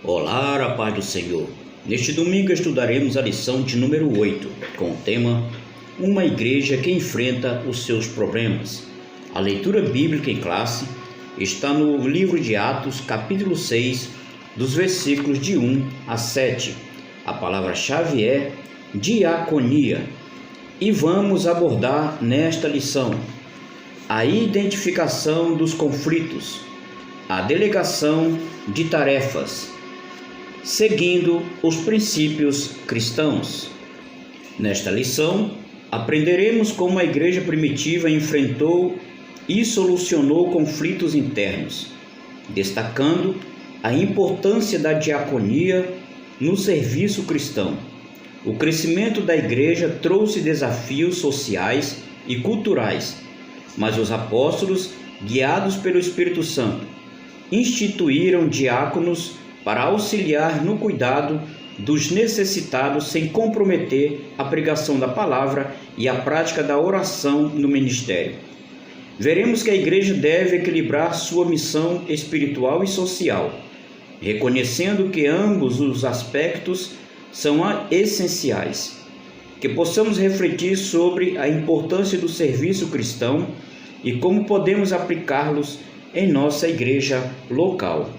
Olá, a paz do Senhor. Neste domingo estudaremos a lição de número 8, com o tema Uma igreja que enfrenta os seus problemas. A leitura bíblica em classe está no livro de Atos, capítulo 6, dos versículos de 1 a 7. A palavra-chave é diaconia. E vamos abordar nesta lição a identificação dos conflitos, a delegação de tarefas, seguindo os princípios cristãos. Nesta lição, aprenderemos como a igreja primitiva enfrentou e solucionou conflitos internos, destacando a importância da diaconia no serviço cristão. O crescimento da igreja trouxe desafios sociais e culturais, mas os apóstolos, guiados pelo Espírito Santo, instituíram diáconos para auxiliar no cuidado dos necessitados sem comprometer a pregação da palavra e a prática da oração no ministério. Veremos que a igreja deve equilibrar sua missão espiritual e social, reconhecendo que ambos os aspectos são essenciais. Que possamos refletir sobre a importância do serviço cristão e como podemos aplicá-los em nossa igreja local.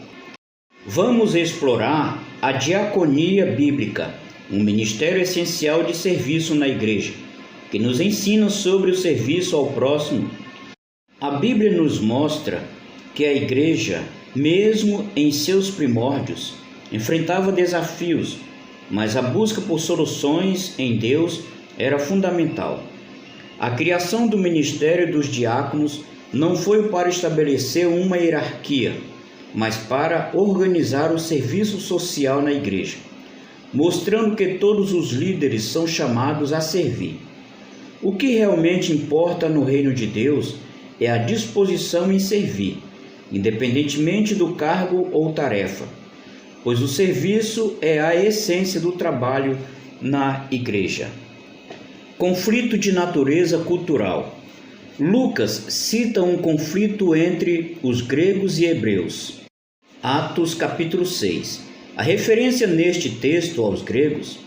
Vamos explorar a diaconia bíblica, um ministério essencial de serviço na igreja, que nos ensina sobre o serviço ao próximo. A Bíblia nos mostra que a igreja, mesmo em seus primórdios, enfrentava desafios, mas a busca por soluções em Deus era fundamental. A criação do ministério dos diáconos não foi para estabelecer uma hierarquia, mas para organizar o serviço social na igreja, mostrando que todos os líderes são chamados a servir. O que realmente importa no reino de Deus é a disposição em servir, independentemente do cargo ou tarefa, pois o serviço é a essência do trabalho na igreja. Conflito de natureza cultural. Lucas cita um conflito entre os gregos e hebreus. Atos capítulo 6. A referência neste texto aos gregos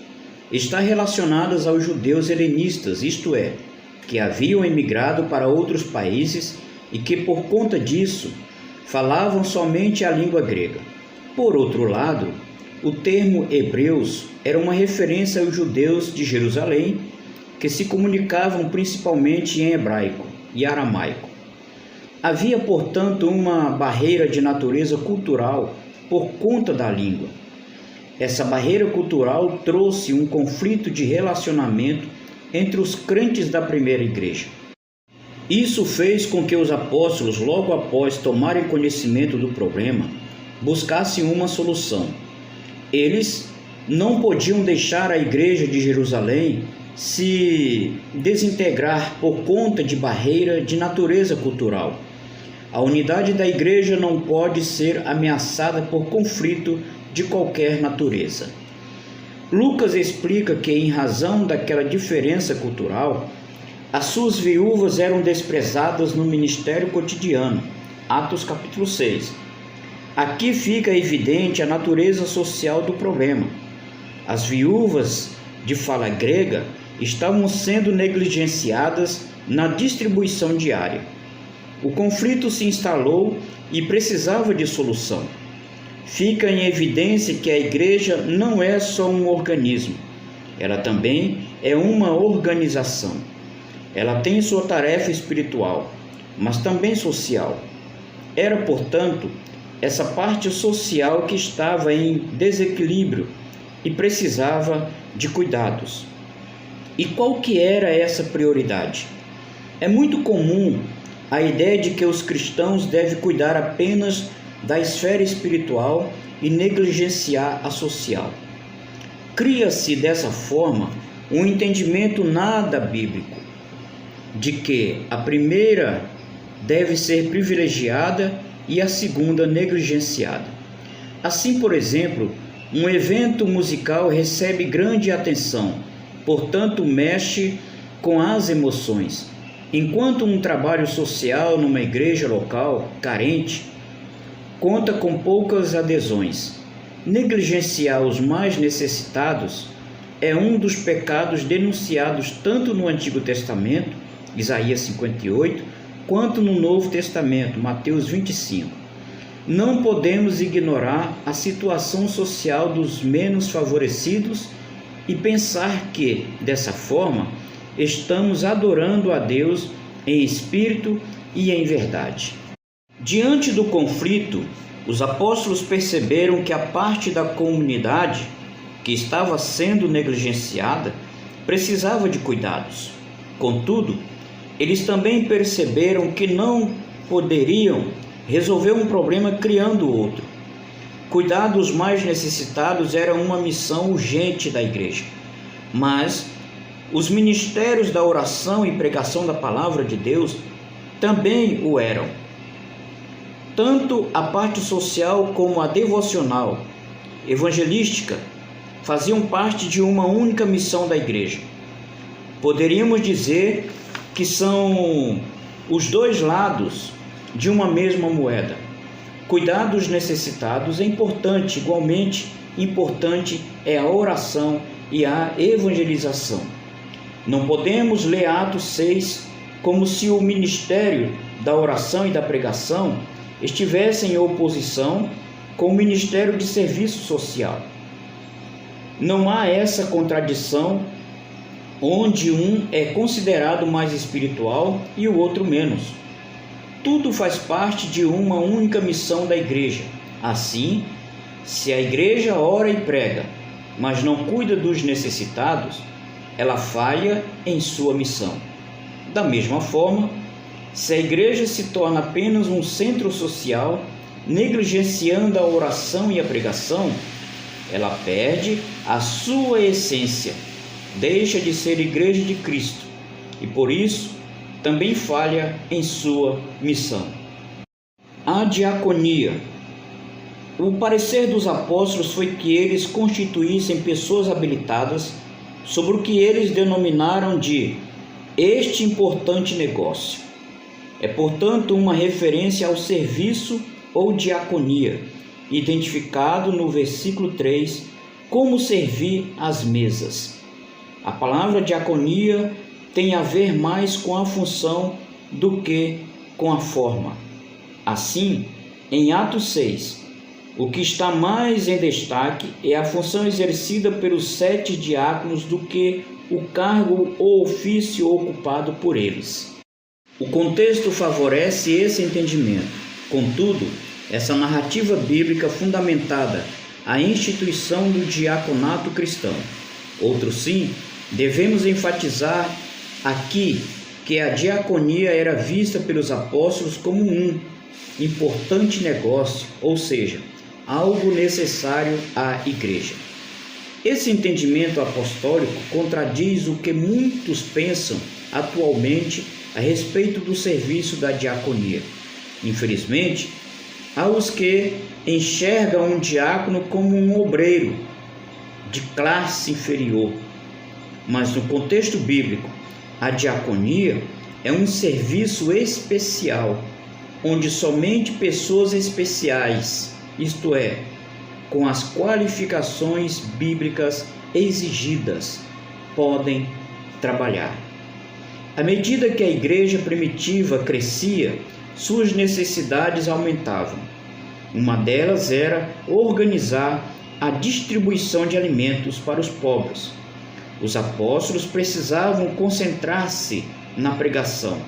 está relacionada aos judeus helenistas, isto é, que haviam emigrado para outros países e que por conta disso falavam somente a língua grega. Por outro lado, o termo hebreus era uma referência aos judeus de Jerusalém que se comunicavam principalmente em hebraico e aramaico. Havia, portanto, uma barreira de natureza cultural por conta da língua. Essa barreira cultural trouxe um conflito de relacionamento entre os crentes da primeira igreja. Isso fez com que os apóstolos, logo após tomarem conhecimento do problema, buscassem uma solução. Eles não podiam deixar a igreja de Jerusalém se desintegrar por conta de barreira de natureza cultural. A unidade da igreja não pode ser ameaçada por conflito de qualquer natureza. Lucas explica que, em razão daquela diferença cultural, as suas viúvas eram desprezadas no ministério cotidiano. Atos capítulo 6. Aqui fica evidente a natureza social do problema. As viúvas de fala grega estavam sendo negligenciadas na distribuição diária. O conflito se instalou e precisava de solução. Fica em evidência que a igreja não é só um organismo, ela também é uma organização. Ela tem sua tarefa espiritual, mas também social. Era, portanto, essa parte social que estava em desequilíbrio e precisava de cuidados. E qual que era essa prioridade? É muito comum a ideia de que os cristãos devem cuidar apenas da esfera espiritual e negligenciar a social. Cria-se dessa forma um entendimento nada bíblico de que a primeira deve ser privilegiada e a segunda negligenciada. Assim, por exemplo, um evento musical recebe grande atenção, portanto mexe com as emoções, enquanto um trabalho social numa igreja local carente conta com poucas adesões. Negligenciar os mais necessitados é um dos pecados denunciados tanto no Antigo Testamento, Isaías 58, quanto no Novo Testamento, Mateus 25. Não podemos ignorar a situação social dos menos favorecidos e pensar que, dessa forma, estamos adorando a Deus em espírito e em verdade. Diante do conflito, os apóstolos perceberam que a parte da comunidade que estava sendo negligenciada precisava de cuidados. Contudo, eles também perceberam que não poderiam resolver um problema criando outro. Cuidar dos mais necessitados era uma missão urgente da igreja, mas os ministérios da oração e pregação da palavra de Deus também o eram. Tanto a parte social como a devocional, evangelística, faziam parte de uma única missão da igreja. Poderíamos dizer que são os dois lados de uma mesma moeda. Cuidar dos necessitados é importante, igualmente importante é a oração e a evangelização. Não podemos ler Atos 6 como se o ministério da oração e da pregação estivesse em oposição com o ministério de serviço social. Não há essa contradição onde um é considerado mais espiritual e o outro menos. Tudo faz parte de uma única missão da igreja. Assim, se a igreja ora e prega, mas não cuida dos necessitados, ela falha em sua missão. Da mesma forma, se a igreja se torna apenas um centro social, negligenciando a oração e a pregação, ela perde a sua essência, deixa de ser igreja de Cristo e, por isso, também falha em sua missão. A diaconia. O parecer dos apóstolos foi que eles constituíssem pessoas habilitadas sobre o que eles denominaram de este importante negócio. É, portanto, uma referência ao serviço ou diaconia, identificado no versículo 3, como servir às mesas. A palavra diaconia tem a ver mais com a função do que com a forma. Assim, em Atos 6, o que está mais em destaque é a função exercida pelos 7 diáconos do que o cargo ou ofício ocupado por eles. O contexto favorece esse entendimento. Contudo, essa narrativa bíblica fundamentada a instituição do diaconato cristão. Outro sim, devemos enfatizar aqui que a diaconia era vista pelos apóstolos como um importante negócio, ou seja, algo necessário à igreja. Esse entendimento apostólico contradiz o que muitos pensam atualmente a respeito do serviço da diaconia. Infelizmente, há os que enxergam um diácono como um obreiro de classe inferior. Mas no contexto bíblico, a diaconia é um serviço especial, onde somente pessoas especiais, isto é, com as qualificações bíblicas exigidas, podem trabalhar. À medida que a igreja primitiva crescia, suas necessidades aumentavam. Uma delas era organizar a distribuição de alimentos para os pobres. Os apóstolos precisavam concentrar-se na pregação.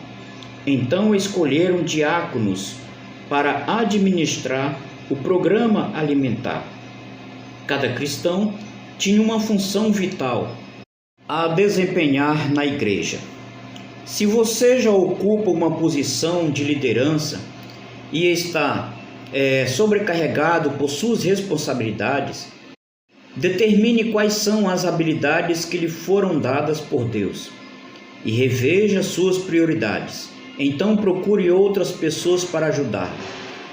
Então escolheram diáconos para administrar o programa alimentar. Cada cristão tinha uma função vital a desempenhar na igreja. Se você já ocupa uma posição de liderança e está sobrecarregado por suas responsabilidades, determine quais são as habilidades que lhe foram dadas por Deus e reveja suas prioridades. Então procure outras pessoas para ajudar.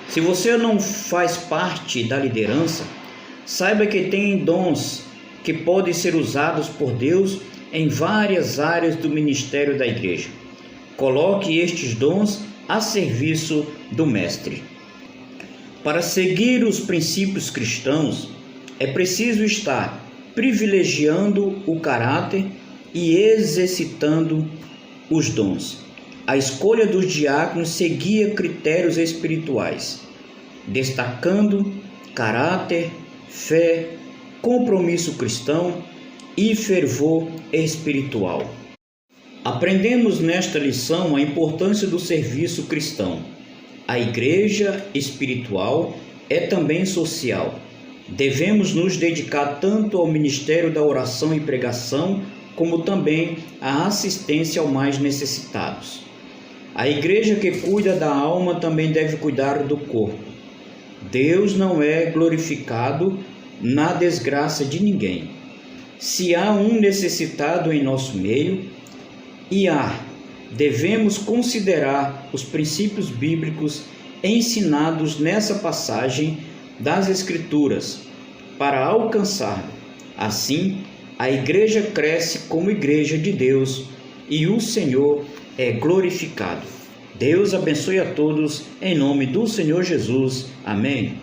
Se você não faz parte da liderança, saiba que tem dons que podem ser usados por Deus em várias áreas do ministério da igreja. Coloque estes dons a serviço do Mestre. Para seguir os princípios cristãos, É preciso estar privilegiando o caráter e exercitando os dons. A escolha dos diáconos seguia critérios espirituais, destacando caráter, fé, compromisso cristão e fervor espiritual. Aprendemos nesta lição a importância do serviço cristão. A igreja espiritual é também social. Devemos nos dedicar tanto ao ministério da oração e pregação, como também à assistência aos mais necessitados. A igreja que cuida da alma também deve cuidar do corpo. Deus não é glorificado na desgraça de ninguém. Se há um necessitado em nosso meio, devemos considerar os princípios bíblicos ensinados nessa passagem das Escrituras para alcançar. Assim, a igreja cresce como igreja de Deus e o Senhor é glorificado. Deus abençoe a todos em nome do Senhor Jesus. Amém.